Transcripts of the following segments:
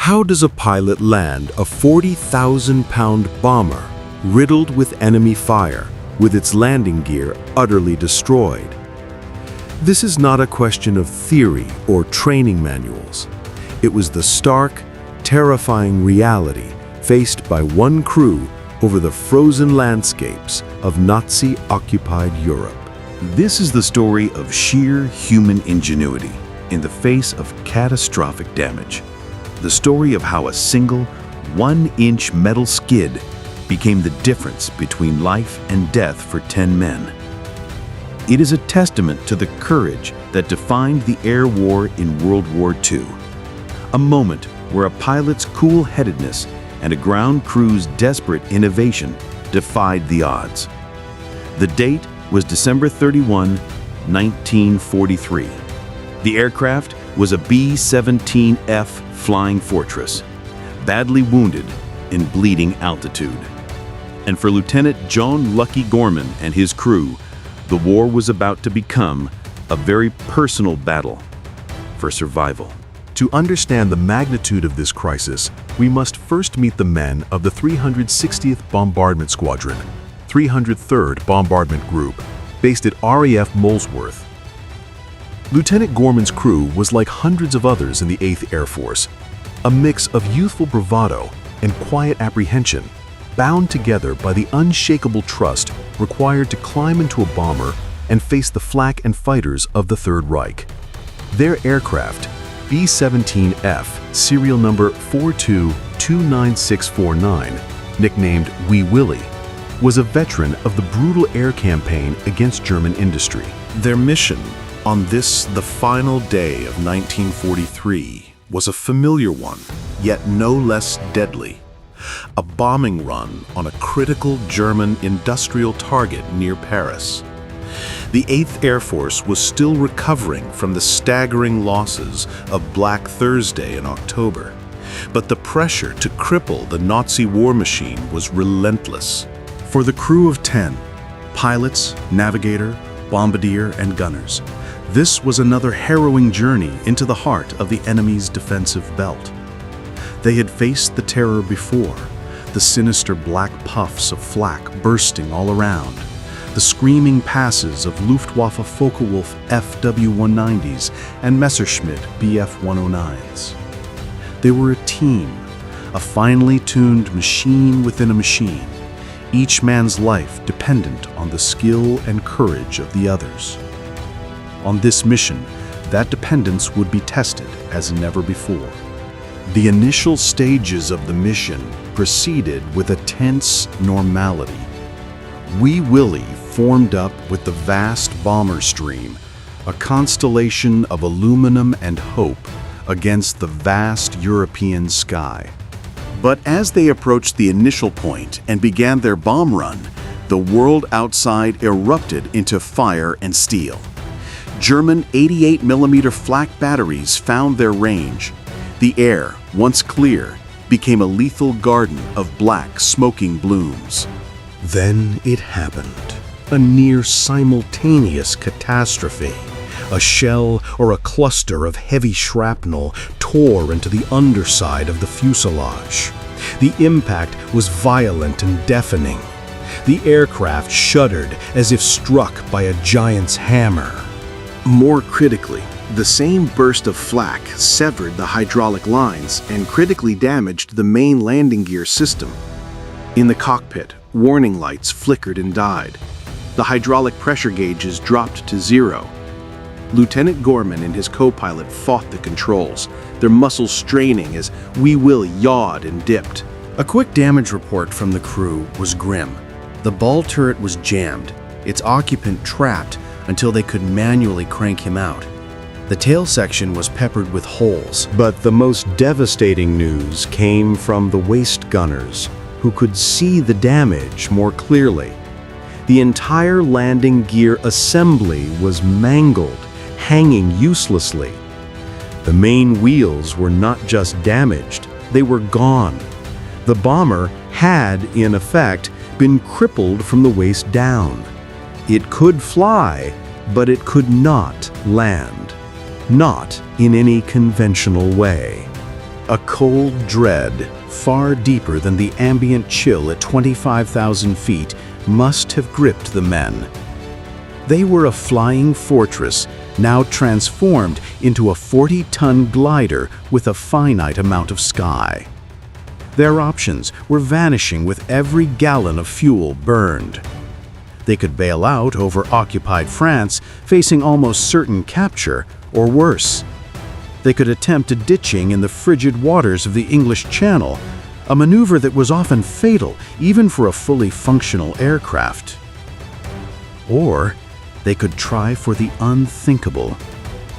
How does a pilot land a 40,000-pound bomber riddled with enemy fire, with its landing gear utterly destroyed? This is not a question of theory or training manuals. It was the stark, terrifying reality faced by one crew over the frozen landscapes of Nazi-occupied Europe. This is the story of sheer human ingenuity in the face of catastrophic damage. The story of how a single, 1-inch metal skid became the difference between life and death for 10 men. It is a testament to the courage that defined the air war in World War II. A moment where a pilot's cool-headedness and a ground crew's desperate innovation defied the odds. The date was December 31, 1943. The aircraft was a B-17F Flying Fortress, badly wounded in bleeding altitude. And for Lieutenant John Lucky Gorman and his crew, the war was about to become a very personal battle for survival. To understand the magnitude of this crisis, we must first meet the men of the 360th Bombardment Squadron, 303rd Bombardment Group, based at RAF Molesworth. Lieutenant Gorman's crew was like hundreds of others in the 8th Air Force, a mix of youthful bravado and quiet apprehension, bound together by the unshakable trust required to climb into a bomber and face the flak and fighters of the Third Reich. Their aircraft, B-17F, serial number 4229649, nicknamed WWII, was a veteran of the brutal air campaign against German industry. Their mission on this, the final day of 1943, was a familiar one, yet no less deadly. A bombing run on a critical German industrial target near Paris. The 8th Air Force was still recovering from the staggering losses of Black Thursday in October, but the pressure to cripple the Nazi war machine was relentless. For the crew of 10, pilots, navigator, bombardier, and gunners, this was another harrowing journey into the heart of the enemy's defensive belt. They had faced the terror before, the sinister black puffs of flak bursting all around, the screaming passes of Luftwaffe Focke-Wulf FW-190s and Messerschmitt Bf-109s. They were a team, a finely tuned machine within a machine, each man's life dependent on the skill and courage of the others. On this mission, that dependence would be tested as never before. The initial stages of the mission proceeded with a tense normality. WWII formed up with the vast bomber stream, a constellation of aluminum and hope against the vast European sky. But as they approached the initial point and began their bomb run, the world outside erupted into fire and steel. German 88mm flak batteries found their range. The air, once clear, became a lethal garden of black, smoking blooms. Then it happened. A near simultaneous catastrophe. A shell or a cluster of heavy shrapnel tore into the underside of the fuselage. The impact was violent and deafening. The aircraft shuddered as if struck by a giant's hammer. More critically, the same burst of flak severed the hydraulic lines and critically damaged the main landing gear system. In the cockpit, warning lights flickered and died. The hydraulic pressure gauges dropped to zero. Lieutenant Gorman and his co-pilot fought the controls, their muscles straining as WWII yawed and dipped. A quick damage report from the crew was grim. The ball turret was jammed, its occupant trapped until they could manually crank him out. The tail section was peppered with holes. But the most devastating news came from the waist gunners, who could see the damage more clearly. The entire landing gear assembly was mangled, hanging uselessly. The main wheels were not just damaged, they were gone. The bomber had, in effect, been crippled from the waist down. It could fly, but it could not land. Not in any conventional way. A cold dread, far deeper than the ambient chill at 25,000 feet, must have gripped the men. They were a flying fortress, now transformed into a 40-ton glider with a finite amount of sky. Their options were vanishing with every gallon of fuel burned. They could bail out over occupied France, facing almost certain capture, or worse. They could attempt a ditching in the frigid waters of the English Channel, a maneuver that was often fatal even for a fully functional aircraft. Or they could try for the unthinkable,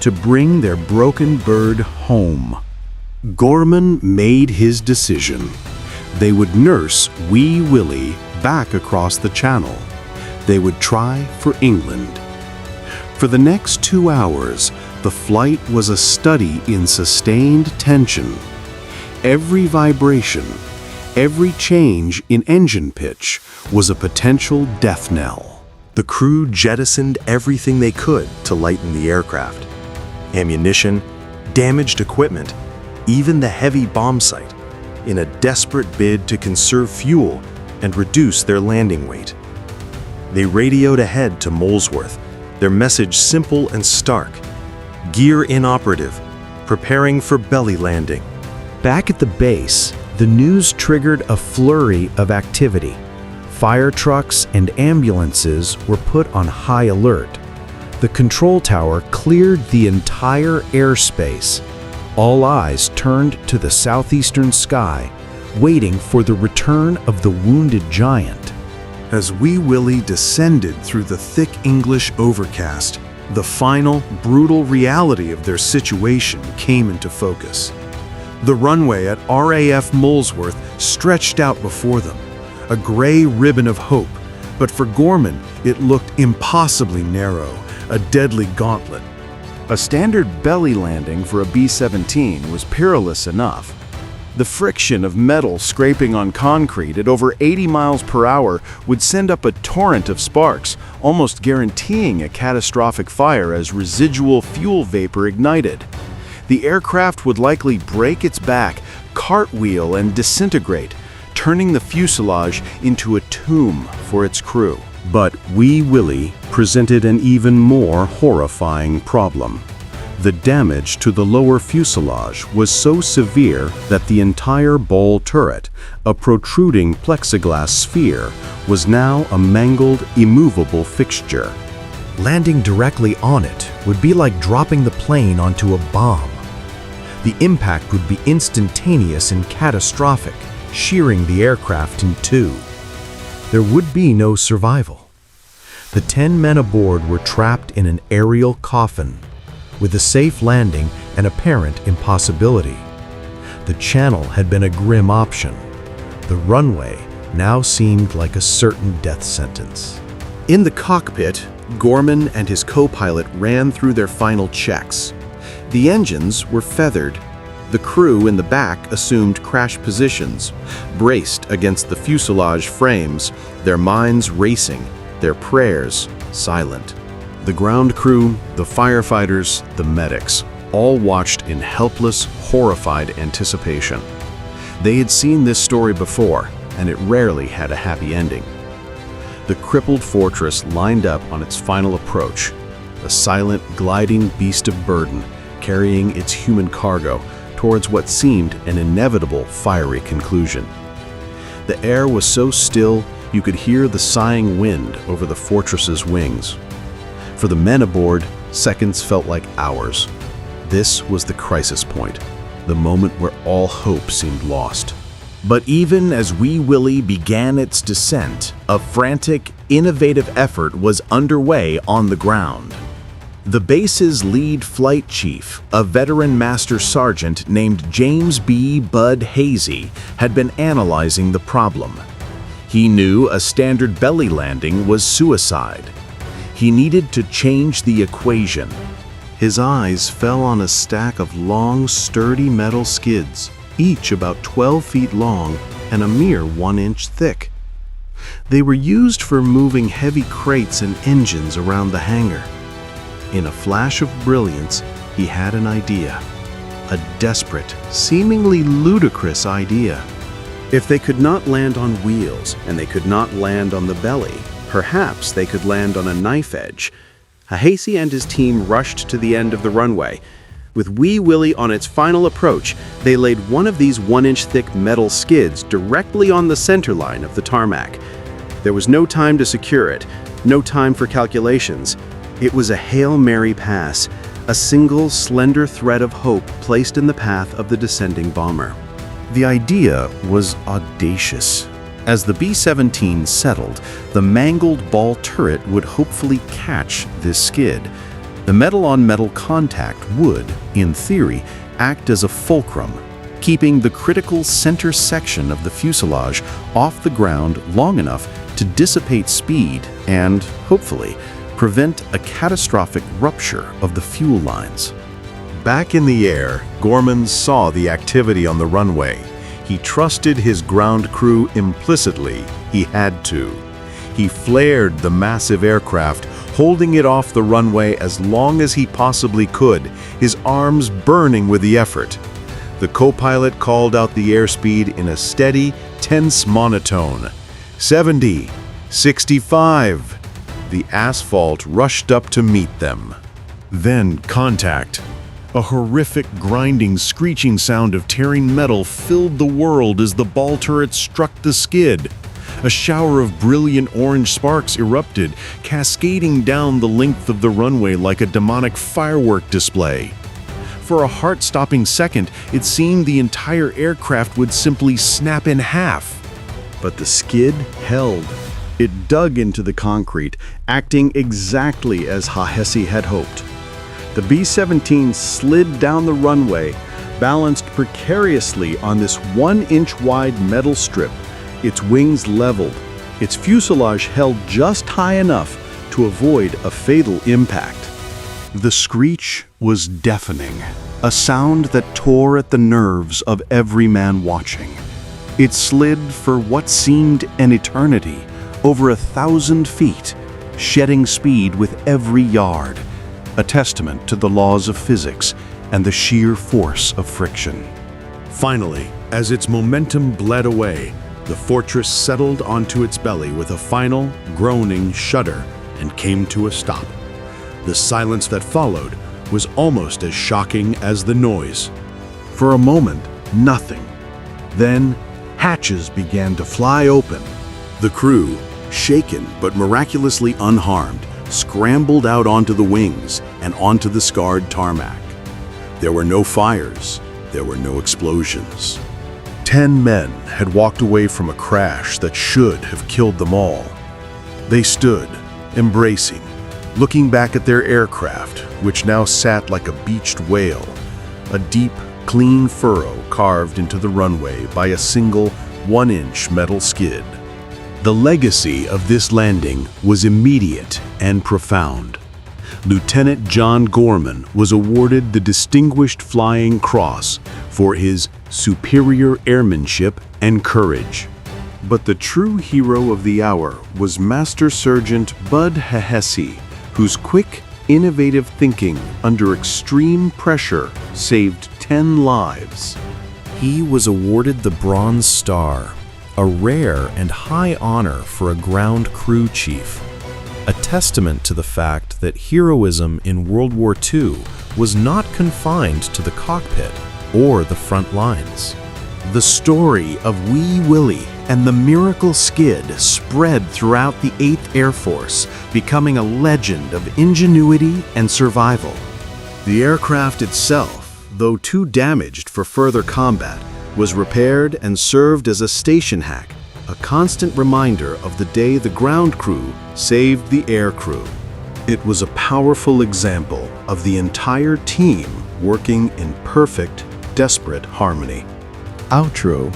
to bring their broken bird home. Gorman made his decision. They would nurse Wee Willie back across the Channel. They would try for England. For the next 2 hours, the flight was a study in sustained tension. Every vibration, every change in engine pitch was a potential death knell. The crew jettisoned everything they could to lighten the aircraft. Ammunition, damaged equipment, even the heavy bomb sight, in a desperate bid to conserve fuel and reduce their landing weight. They radioed ahead to Molesworth, their message simple and stark. Gear inoperative, preparing for belly landing. Back at the base, the news triggered a flurry of activity. Fire trucks and ambulances were put on high alert. The control tower cleared the entire airspace. All eyes turned to the southeastern sky, waiting for the return of the wounded giant. As Wee Willie descended through the thick English overcast, the final, brutal reality of their situation came into focus. The runway at RAF Molesworth stretched out before them, a gray ribbon of hope, but for Gorman, it looked impossibly narrow, a deadly gauntlet. A standard belly landing for a B-17 was perilous enough. The friction of metal scraping on concrete at over 80 miles per hour would send up a torrent of sparks, almost guaranteeing a catastrophic fire as residual fuel vapor ignited. The aircraft would likely break its back, cartwheel, and disintegrate, turning the fuselage into a tomb for its crew. But Wee Willie presented an even more horrifying problem. The damage to the lower fuselage was so severe that the entire ball turret, a protruding plexiglass sphere, was now a mangled, immovable fixture. Landing directly on it would be like dropping the plane onto a bomb. The impact would be instantaneous and catastrophic, shearing the aircraft in two. There would be no survival. The 10 men aboard were trapped in an aerial coffin, with a safe landing an apparent impossibility. The Channel had been a grim option. The runway now seemed like a certain death sentence. In the cockpit, Gorman and his co-pilot ran through their final checks. The engines were feathered. The crew in the back assumed crash positions, braced against the fuselage frames, their minds racing, their prayers silent. The ground crew, the firefighters, the medics, all watched in helpless, horrified anticipation. They had seen this story before, and it rarely had a happy ending. The crippled fortress lined up on its final approach, a silent, gliding beast of burden, carrying its human cargo towards what seemed an inevitable fiery conclusion. The air was so still you could hear the sighing wind over the fortress's wings. For the men aboard, seconds felt like hours. This was the crisis point, the moment where all hope seemed lost. But even as Wee Willie began its descent, a frantic, innovative effort was underway on the ground. The base's lead flight chief, a veteran master sergeant named James B. Bud Hazy, had been analyzing the problem. He knew a standard belly landing was suicide. He needed to change the equation. His eyes fell on a stack of long, sturdy metal skids, each about 12 feet long and a mere 1 inch thick. They were used for moving heavy crates and engines around the hangar. In a flash of brilliance, he had an idea. a desperate, seemingly ludicrous idea. If they could not land on wheels and they could not land on the belly, perhaps they could land on a knife edge. Hahesi and his team rushed to the end of the runway. With Wee Willie on its final approach, they laid one of these 1-inch thick metal skids directly on the center line of the tarmac. There was no time to secure it, no time for calculations. It was a Hail Mary pass, a single slender thread of hope placed in the path of the descending bomber. The idea was audacious. As the B-17 settled, the mangled ball turret would hopefully catch this skid. The metal-on-metal contact would, in theory, act as a fulcrum, keeping the critical center section of the fuselage off the ground long enough to dissipate speed and, hopefully, prevent a catastrophic rupture of the fuel lines. Back in the air, Gorman saw the activity on the runway. He trusted his ground crew implicitly. He had to. He flared the massive aircraft, holding it off the runway as long as he possibly could, his arms burning with the effort. The co-pilot called out the airspeed in a steady, tense monotone. 70, 65. The asphalt rushed up to meet them. Then contact. A horrific, grinding, screeching sound of tearing metal filled the world as the ball turret struck the skid. A shower of brilliant orange sparks erupted, cascading down the length of the runway like a demonic firework display. For a heart-stopping second, it seemed the entire aircraft would simply snap in half. But the skid held. It dug into the concrete, acting exactly as Hahesi had hoped. The B-17 slid down the runway, balanced precariously on this 1-inch wide metal strip, its wings leveled, its fuselage held just high enough to avoid a fatal impact. The screech was deafening, a sound that tore at the nerves of every man watching. It slid for what seemed an eternity, over 1,000 feet, shedding speed with every yard, a testament to the laws of physics and the sheer force of friction. Finally, as its momentum bled away, the fortress settled onto its belly with a final, groaning shudder and came to a stop. The silence that followed was almost as shocking as the noise. For a moment, nothing. Then, hatches began to fly open. The crew, shaken but miraculously unharmed, scrambled out onto the wings and onto the scarred tarmac. There were no fires. There were no explosions. 10 men had walked away from a crash that should have killed them all. They stood, embracing, looking back at their aircraft, which now sat like a beached whale, a deep, clean furrow carved into the runway by a single 1-inch metal skid. The legacy of this landing was immediate and profound. Lieutenant John Gorman was awarded the Distinguished Flying Cross for his superior airmanship and courage. But the true hero of the hour was Master Sergeant Bud Hahesi, whose quick, innovative thinking under extreme pressure saved 10 lives. He was awarded the Bronze Star, a rare and high honor for a ground crew chief, a testament to the fact that heroism in World War II was not confined to the cockpit or the front lines. The story of Wee Willie and the miracle skid spread throughout the 8th Air Force, becoming a legend of ingenuity and survival. The aircraft itself, though too damaged for further combat, was repaired and served as a station hack, a constant reminder of the day the ground crew saved the air crew. It was a powerful example of the entire team working in perfect, desperate harmony. Outro.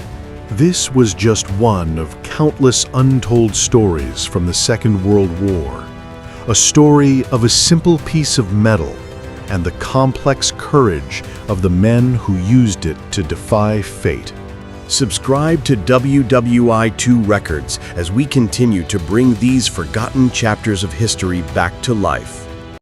This was just one of countless untold stories from the Second World War. A story of a simple piece of metal and the complex courage of the men who used it to defy fate. Subscribe to WWII Records as we continue to bring these forgotten chapters of history back to life.